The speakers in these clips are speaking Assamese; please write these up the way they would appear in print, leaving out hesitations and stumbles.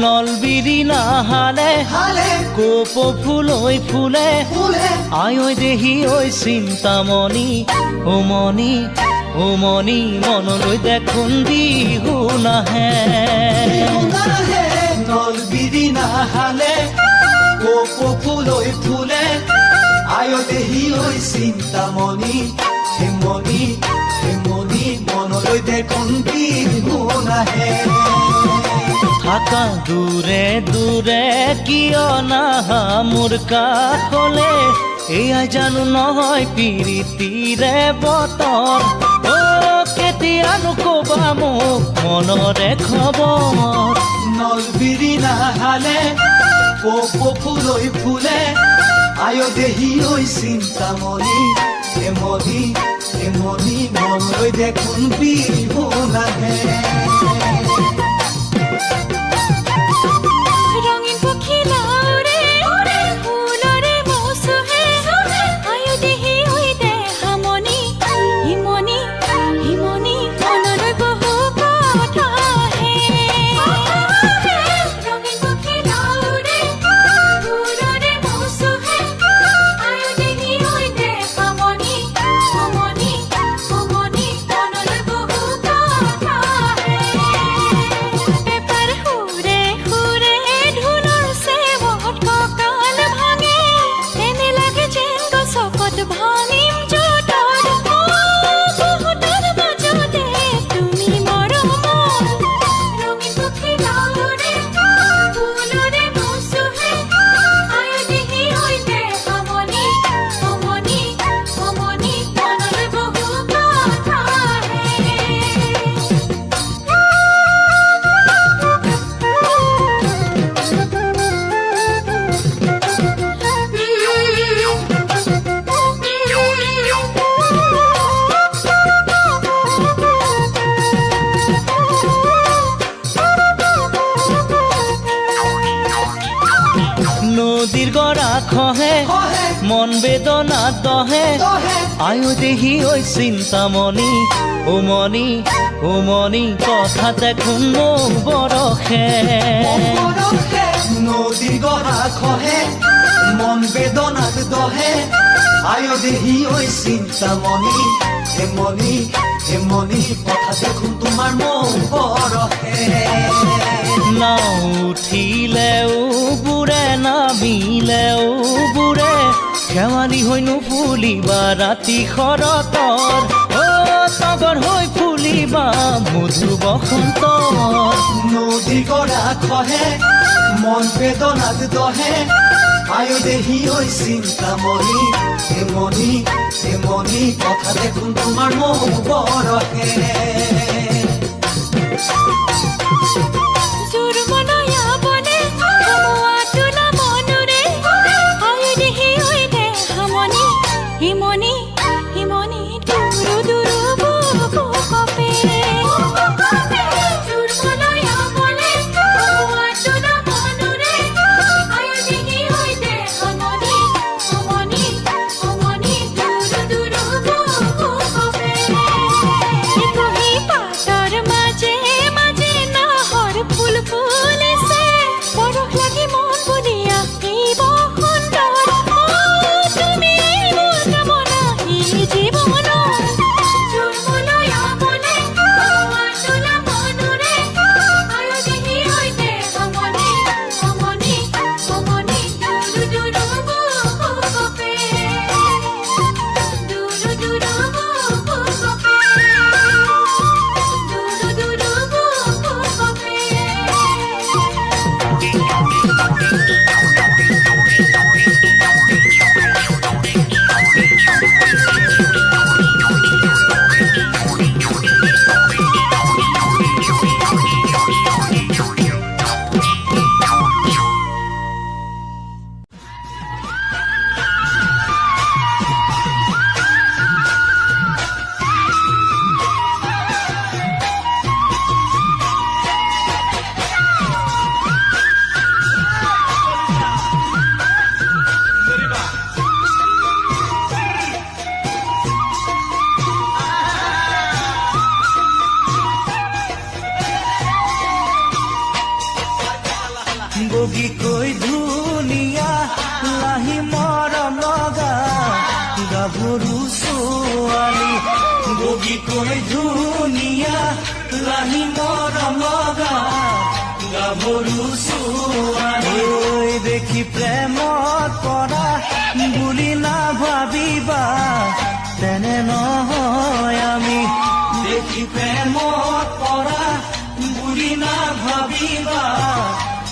নলবিৰি নাহালে কোপ ফুলৈ ফুলে আই ঐ দেহি ঐ চিন্তামণি উমনি উমনি মনলৈ দেখোন বিহু নাহে নলবিৰি নাহালে কোপ ফুলৈ ফুলে আই ঐ দেহি ঐ চিন্তামণি হেমনি হেমনি মনলৈ দেখোন বিহু নাহে থাকা দূৰে দূৰে কিয় নাহা মোৰ কাষলে এয়া জানো নহয় পিৰিতিৰে বতৰ কেতিয়ানো কবা মোক মনৰে খবৰ নলবিৰি নাহালে কোপ ফুলৈ ফুলে আই ঐ দেহি ঐ চিন্তামণি হেমনি হেমনি মনলৈ দেখোন বিহু নাহে নদীৰ গৰা খহে মন বেদনা দহে আই ঐ দেহি ঐ চিন্তামণি উমনি উমনি কথা দেখোন মোক বৰষে নদীৰ গৰা খহে মন বেদনাত দহে আই ঐ দেহি ঐ চিন্তামণি হেমনি হেমনি কথা দেখোন তোমাৰ মোক বৰষে নাও উঠিলেও বুৰে নামিলেও বুৰে শেৱালি হৈনো ফুলিবা ৰাতি শৰতৰ তগৰ হৈ ফুলিবা মধু বসন্তৰ নদীৰ গৰা খহে মন বেদনাত দহে আই ঐ দেহি ঐ চিন্তামণি হেমনি হেমনি কথা দেখোন তোমাৰ মোক বৰষে বগীকৈ ধুনীয়া লাহি মৰম লগা গাভৰু ছোৱালী বগীকৈ ধুনীয়া লাহি মৰম লগা গাভৰু ছোৱালী দেখি প্ৰেমত পৰা বুলি নাভাবিবা তেনে নহয় আমি দেখি প্ৰেমত পৰা বুলি নাভাবিবা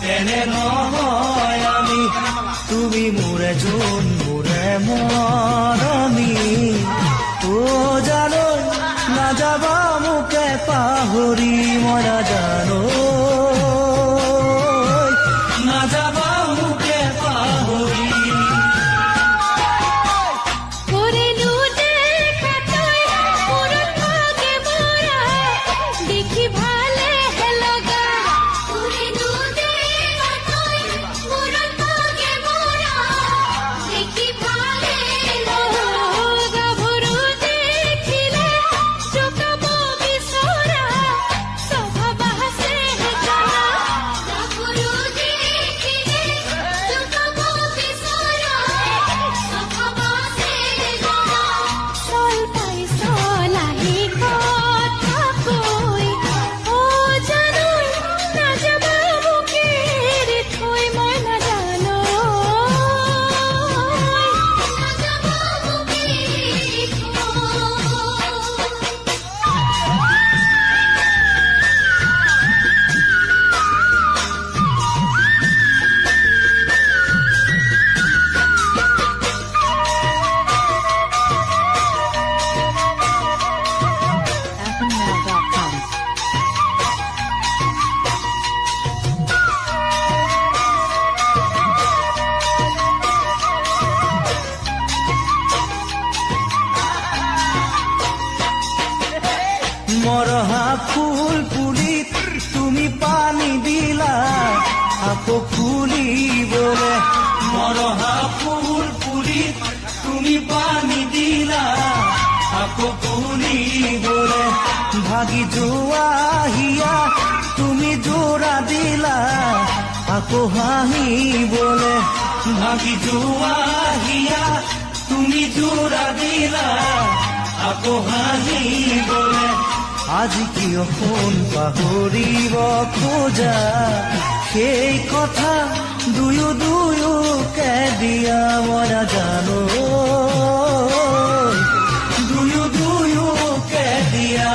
তেনে নহয় আমি তুমি মোৰে যোন মোৰে মৰমী ও জানো নাযাবা মোকে পাহৰি মই নাজানো নাযাবা মোকে পাহৰি মৰহা ফুল পুলিত তুমি পানী দিলা আকৌ ফুলিবলে মৰহা ফুল পুলিত তুমি পানী দিলা আকৌ ফুলিবলে ভাগি যোৱা হিয়া তুমি জোৰা দিলা আকৌ হাঁহিবলে ভাগি যোৱা হিয়া তুমি জোৰা দিলা আকৌ হাঁহিবলে আজি কিয় ফোন পাহৰিব খোজা সেই কথা দুয়োকে দিয়া মই নাজানো দুয়োকে দিয়া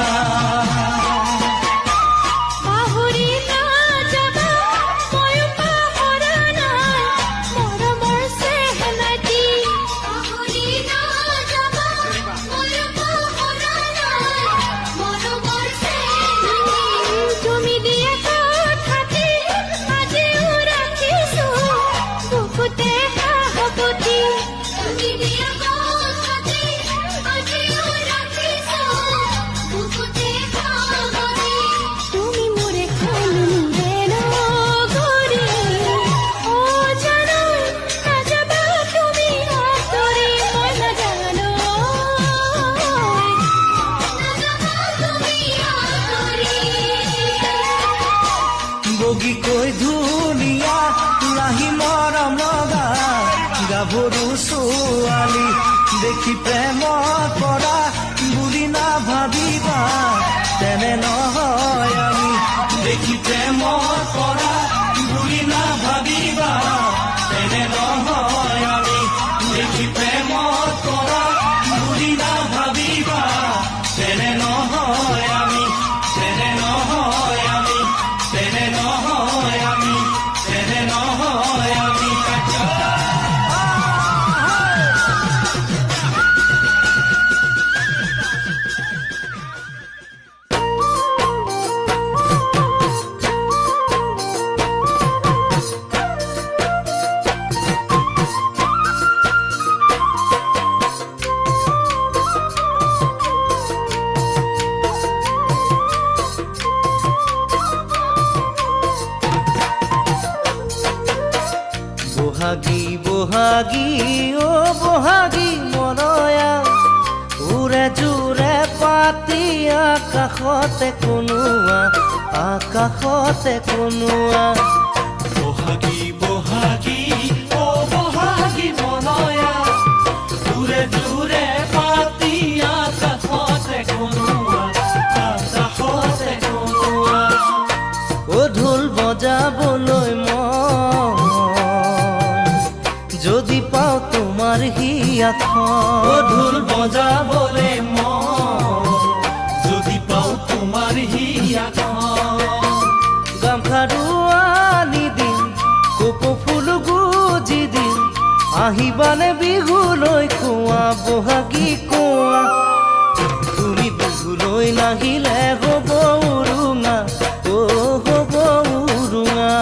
বগীকৈ ধুনীয়া লাহি মৰম লগা গাভৰু ছোৱালী দেখি প্ৰেমত পৰা বুলি নাভাবিবা তেনে নহয় আমি দেখি প্ৰেমত পৰা বুলি নাভাবিবা তেনে নহয় আমি দেখি প্ৰেমত পৰা বুলি নাভাবিবা তেনে নহয় আমি তেনে নহয় আমি তেনে নহয় আমি তেনে নহয় আমি বহাগী বহাগী ও বহাগী মনয়া উৰে জোৰে পাতি আকাশতে কোনোৱা বহাগী বহাগী ও বহাগী মনয়া দূৰে দূৰে পাতি আকাশতে কনোৱা আকাশতে কনোৱা ও ঢোল বজাবলৈ মন যদি পাও তোমাৰ হিয়াখন ও ঢোল বজাবলে মন যদি পাও তোমাৰ হিয়াখন গামখাৰু আনি দিম কপৌ ফুল গুজি দিম আহিবানে বিহুলৈ কোৱা বহাগী কোৱা তুমি বিহুলৈ নাহিলে হ'ব উৰুঙা অ হ'ব উৰুঙা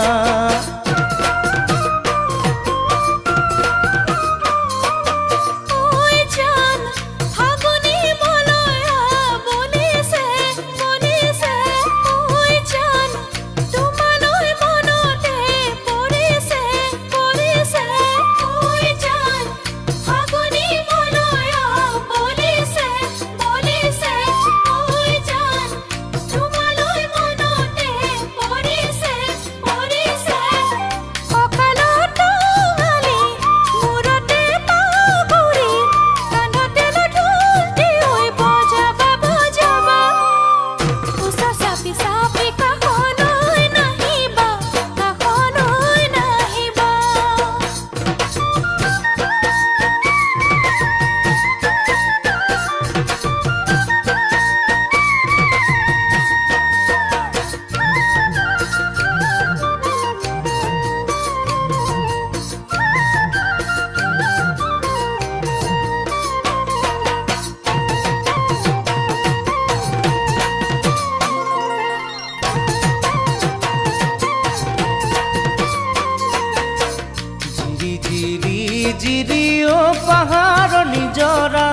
জিৰি ও পাহাৰ নিজৰা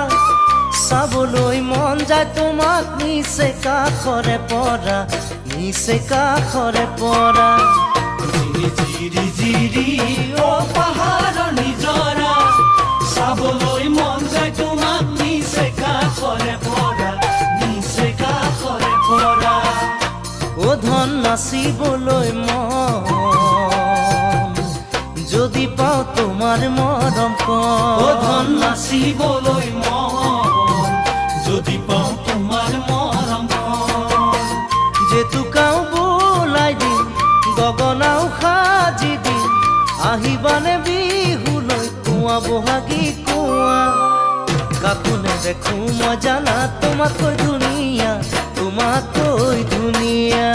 চাবলৈ মন যায় তোমাক নিচে কাষৰে পৰা নিচে কাষৰে পৰা জিৰি জিৰি ও পাহাৰ নিজৰা চাবলৈ মন যায় তোমাক নিচে কাষৰে পৰা নিচে কাষৰে পৰা ও ধন নাচিবলৈ মন যদি পাও তোমাৰ মৰম ও ধন নাচিবলৈ মন যদি পাও তোমাৰ মৰম জেতুকাও বোলাই দিম গগনাও সাজি দিম আহিবানে বিহুলৈ কোৱা বহাগী কোৱা কাকো নেদেখো মই জানা তোমাতকৈ ধুনীয়া তোমাতকৈ ধুনীয়া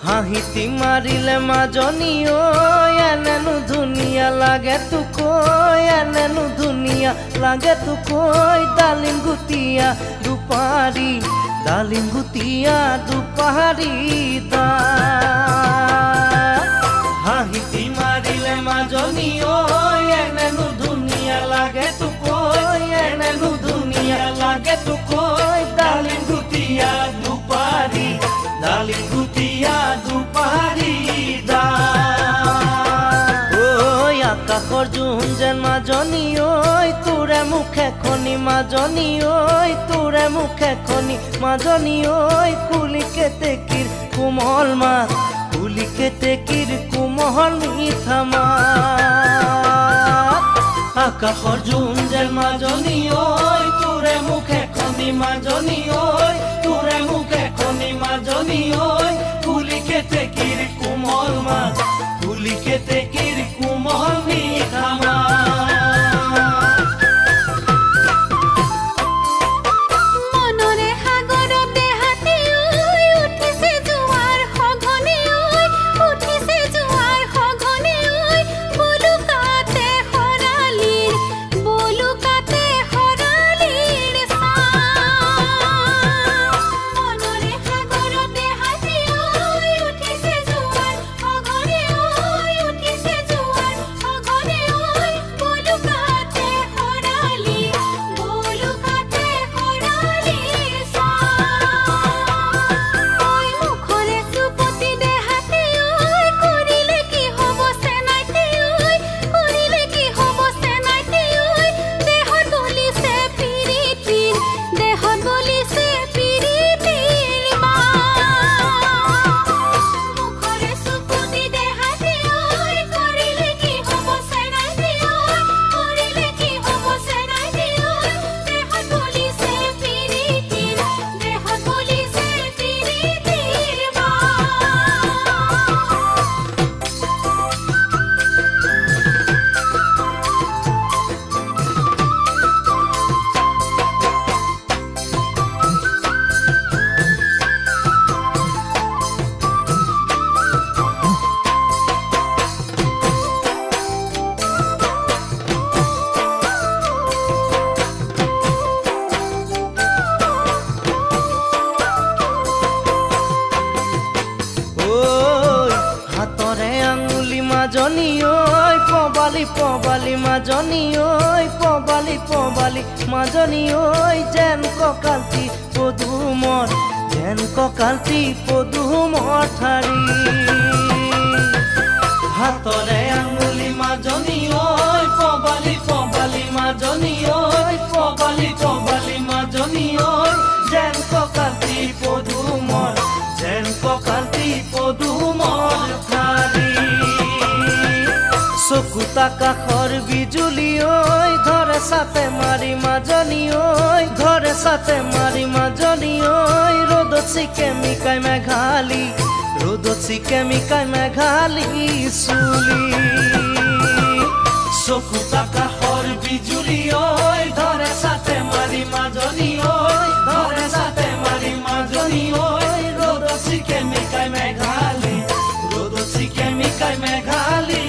হাঁহিতি মাৰিলে মাজনী ঐ এনেনো ধুনীয়া লাগে তোকৈ এনেনো ধুনীয়া লাগে তোকৈ ডালিম গুটিয়া দুপাৰী দা হাঁহিতি মাৰিলে মাজনী ঐ এনেনো ধুনীয়া লাগে তোকৈ এনেনো ধুনীয়া লাগে তোকৈ ডালিম গুটিয়া দুপাৰী দা ঐ আকাশৰ জোন যেন মাজনী ঐ তোৰে মোক খনি মাজনী ঐ তোৰে মুখে খনি মাজনী ঐ কুলিকে তেকিৰ কোমল মাত কুলিকে তেকিৰ কোমল মিঠা মাত আকাশৰ জোন যেন মাজনী ঐ তোৰে মুখে খনি মাজনী ঐ তোৰে মুখে খনি মাজনী ঐ কুলিকে তেকিৰ কোমল মাত কুলিকে তেকিৰ কোমল মিঠা মাত মাজনী ঐ পবালি পবালি মাজনী ঐ পবালি পবালি মাজনী ঐ যেন কঁকালটি পদুমৰ যেন কঁকালটি পদুমৰ ঠাৰি হাতৰে আঙুলি মাজনী ঐ পবালি পবালি মাজনী ঐ পবালি পবালি মাজনী ঐ যেন কঁকালটি পদুমৰ যেন কঁকালটি পদুমৰ ঠাৰি চকুতা কাষৰ বিজুলী ঐ ধৰে চাতে মাৰি মাজনী ঐ ধৰে চাতে মাৰি মাজনী ঐ ৰ'দত চিকে মিকাই মেঘালী ৰ'দত চিকে মিকাই মেঘালী চুলি চকুতা কাষৰ বিজুলী ঐ ধৰে চাতে মাৰি মাজনী ঐ ধৰে চাতে মাৰি মাজনী ঐ ৰ'দত চিকে মিকাই মেঘালী ৰ'দত চিকে মিকাই মেঘালী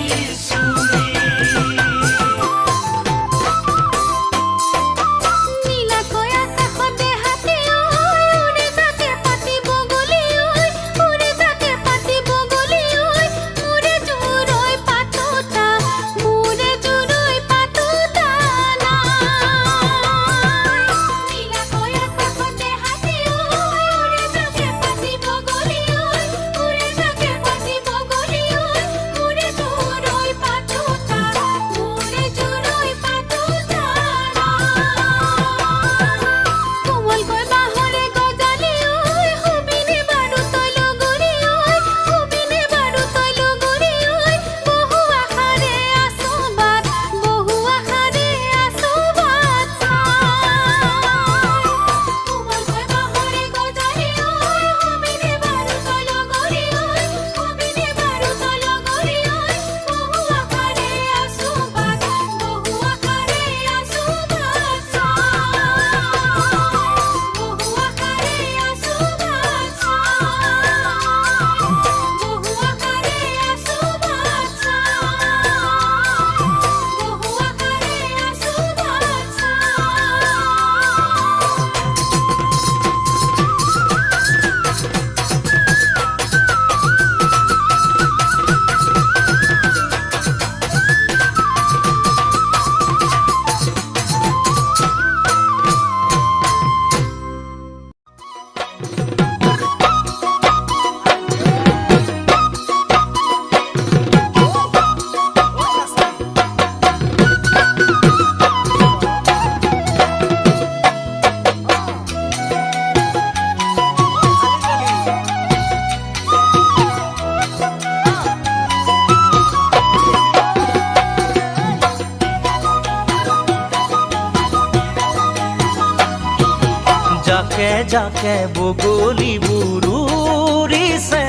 জাকে বগলী বুৰুৰিছে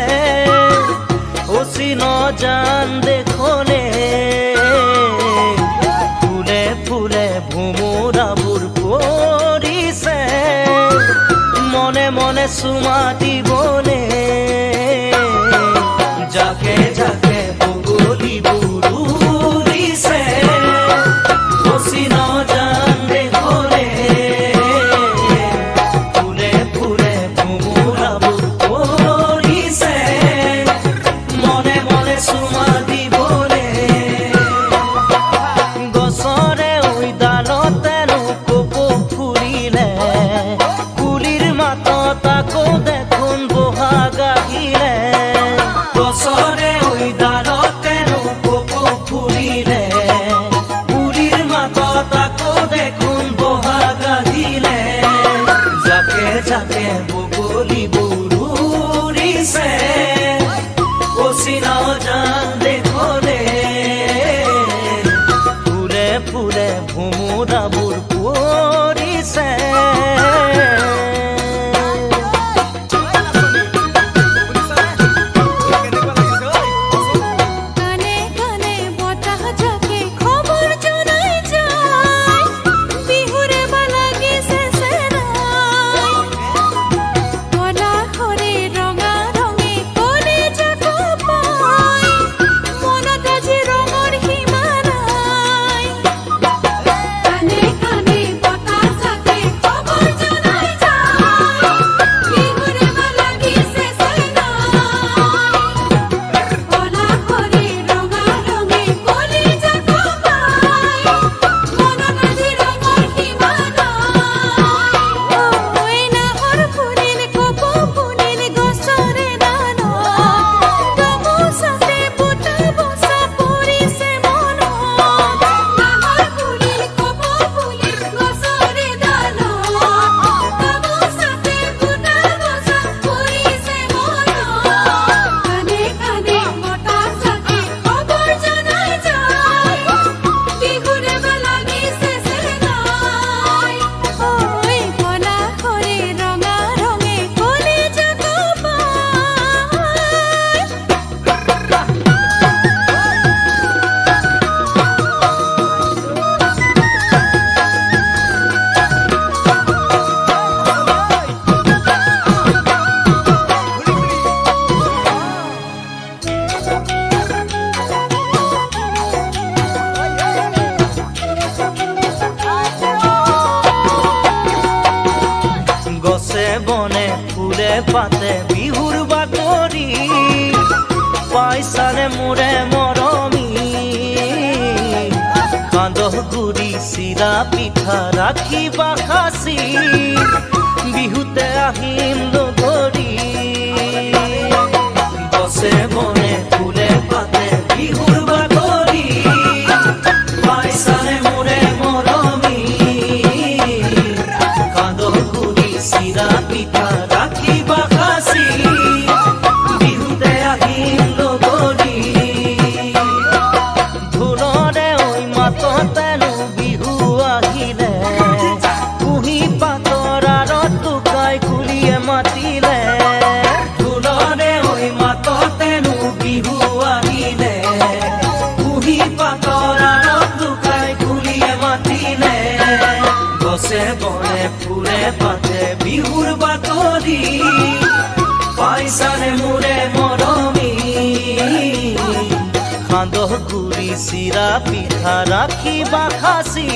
অচিন জান দেখনে ফুলে ফুলে ভোমোৰাবোৰ পৰিছে মনে মনে চুমা দিবনে জাকে জাকে বগলী বুৰুৰিছে অচিন জান দেখনে ফুলে ফুলে ভোমোৰাবোৰ পৰিছে মনে মনে চুমা দিবনে গছৰে ঐ ডালতেনো কপৌ ফুলিলে কুলিৰ মাতত আকৌ দেখোন বহাগ আহিলে গছৰে ঐ ডালতেনো কপৌ ফুলিলে কুলিৰ মাতত আকৌ দেখোন বহাগ আহিলে জাকে জাকে বগলী বুৰুৰিছে অচিন জান দেখনে ফুলে ফুলে ভোমোৰাবোৰ পৰিছে কানে কানে বতাহ জাকে খবৰ জনাই যায় বিহুৰে বালাগিছে চেনাই কলা হৰে ৰঙা ৰঙে কলে জাকো পাই মনত আজি ৰঙৰ সীমা নাই কানে কানে বতাহ জাকে খবৰ জনাই যায় বিহুৰে বালাগিছে চেনাই কলা হৰে ৰঙা ৰঙে কলে জাকো পাই মনত আজি ৰঙৰ সীমা নাই ঐ নাহৰ ফুলিল কপৌ ফুলিল গছৰে ডালত গামোচাতে বুটা বছা পৰিছে মনত নাহৰ ফুলিল কপৌ ফুলিল গছৰে ডালত গামোচাতে বুটা বছা পৰিছে মনত কানে কানে বতাহ জাকে খবৰ জনাই যায় বিহুৰে বালাগিছে চেনাই ঐ কলা হৰে ৰঙা ৰঙে কলে জাকো পাই গছে বনে ফুলে পাতে বিহুৰ বাতৰি পাইছানে মোৰে মৰমী কান্দহ গুৰি চিৰা পিঠা ৰাখিবা খাচি বিহুতে আহিম লগৰী গছে বনে ফুলে পাতে বিহুৰ বাতৰি পাইছানে মোৰে মৰমী কান্দহ গুৰি চিৰা পিঠা ৰাখিবা খাচি বিহুতে আহিম লগৰী ঢোলৰে ঐ মাততেনো বিহু আহিলে কুহি পাতৰ আঁৰত লুকাই কুলিয়ে মাতিলে ঢোলৰে ঐ মাততেনো বিহু আহিলে কুহি পাতৰ আঁৰত লুকাই কুলিয়ে মাতিলে গছে বনে ফুলে পাতে বিহুৰ বাতৰি পাইছানে মোৰে মৰমী কান্দহ গুৰি চিৰা পিঠা ৰাখিবা খাচি